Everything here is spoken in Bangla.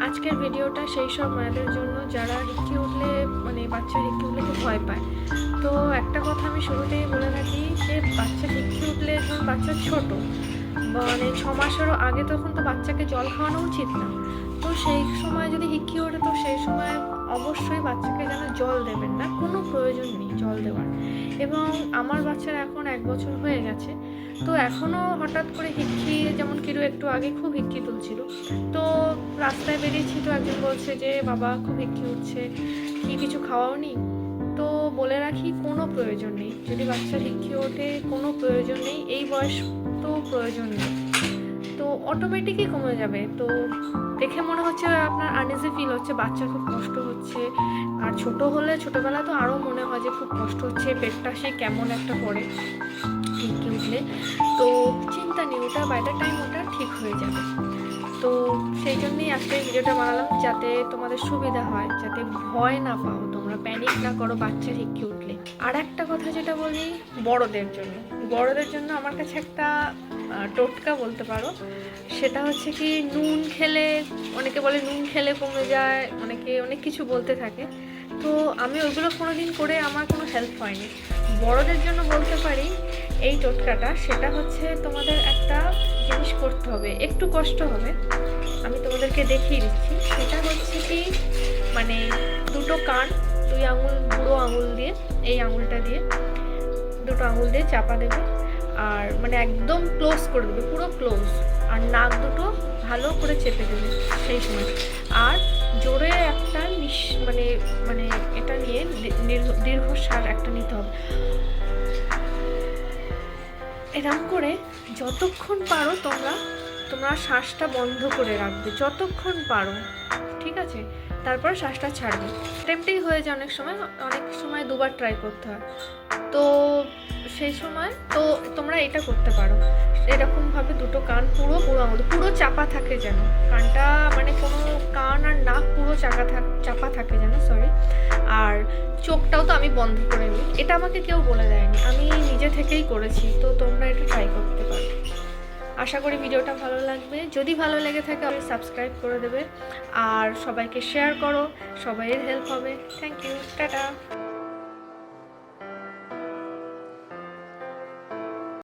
আজকের ভিডিওটা সেই সব মায়েদের জন্য যারা হিক্কি উঠলে বাচ্চা হিক্কি উঠলে খুব ভয় পায়। তো একটা কথা আমি শুরুতেই বলে রাখি যে বাচ্চা হিক্কি উঠলে যখন বাচ্চা ছোট 6 মাসেরও আগে, তখন তো বাচ্চাকে জল খাওয়ানো উচিত না। তো সেই সময় যদি হিক্কি ওঠে তো সেই সময় অবশ্যই বাচ্চাকে যেন জল দেবেন না, কোনো প্রয়োজন নেই জল দেওয়ার। এবং আমার বাচ্চার এখন 1 বছর হয়ে গেছে, তো এখনও হঠাৎ করে হিক্কি, যেমন কিরু একটু আগে খুব হিক্কি তুলছিল, তো রাস্তায় বেরিয়েছি তো একজন বলছে যে বাবা খুব হিক্কি উঠছে, কি কিছু খাওয়াওনি? তো বলে রাখি কোনো প্রয়োজন নেই, যদি বাচ্চার হিক্কি ওঠে কোনো প্রয়োজন নেই, এই বয়স তো প্রয়োজন নেই, তো অটোমেটিকই কমে যাবে। তো দেখে মনে হচ্ছে আপনার আনইজি ফিল হচ্ছে, বাচ্চার খুব কষ্ট হচ্ছে, আর ছোট হলে ছোটোবেলা তো আরও মনে হয় যে খুব কষ্ট হচ্ছে, পেটটা সে কেমন একটা করে হিক্কি উঠলে। তো চিন্তা নেই, ওটা বাই দ্য টাইম ওটা ঠিক হয়ে যাবে। তো সেই জন্যই আজকে ভিডিওটা বানালাম, যাতে তোমাদের সুবিধা হয়, যাতে ভয় না পাও, তোমরা প্যানিক না করো বাচ্চার হিক্কি উঠলে। আর একটা কথা যেটা বলি বড়দের জন্য আমার কাছে একটা টোটকা বলতে পারো, সেটা হচ্ছে কি, নুন খেলে, অনেকে বলে নুন খেলে কমে যায়, অনেকে অনেক কিছু বলতে থাকে। তো আমি ওইগুলো কোনোদিন করে আমার কোনো হেল্প হয়নি। বড়দের জন্য বলতে পারি এই টোটকাটা, সেটা হচ্ছে তোমাদের একটা জিনিস করতে হবে, একটু কষ্ট হবে, আমি তোমাদেরকে দেখিয়ে দিচ্ছি। সেটা হচ্ছে কি, দুটো কান, 2 আঙুল, বুড়ো আঙুল দিয়ে, এই আঙুলটা দিয়ে, দুটো আঙুল দিয়ে চাপা দেবে, আর একদম ক্লোজ করে দেবে, পুরো ক্লোজ, আর নাক দুটো ভালো করে চেপে দেবে সেই সময়। আর জোরে একটা এটা নিয়ে দীর্ঘশ্বাস একটা নিতে হবে, এরকম করে যতক্ষণ পারো তোমরা শ্বাসটা বন্ধ করে রাখবে, যতক্ষণ পারো, ঠিক আছে? তারপর শ্বাসটা ছাড়বে। অ্যাটেম্পটেই হয়ে যায় অনেক সময় 2বার ট্রাই করতে হয়। তো সেই সময় তো তোমরা এটা করতে পারো, এরকমভাবে দুটো কান পুরো আঙুল পুরো চাপা থাকে, যেন কানটা কোনো কান আর নাক পুরো চাপা থাকে যেন, সরি। আর চোখটাও তো আমি বন্ধ করে নিই, এটা আমাকে কেউ বলে দেয়নি, আমি নিজে থেকেই করেছি। তো তোমরা এটা ট্রাই করতে পারো। আশা করি ভিডিওটা ভালো লাগবে, যদি ভালো লেগে থাকে সাবস্ক্রাইব করে দেবে, আর সবাইকে শেয়ার করো, সবাইয়ের হেল্প হবে। Thank you, tata.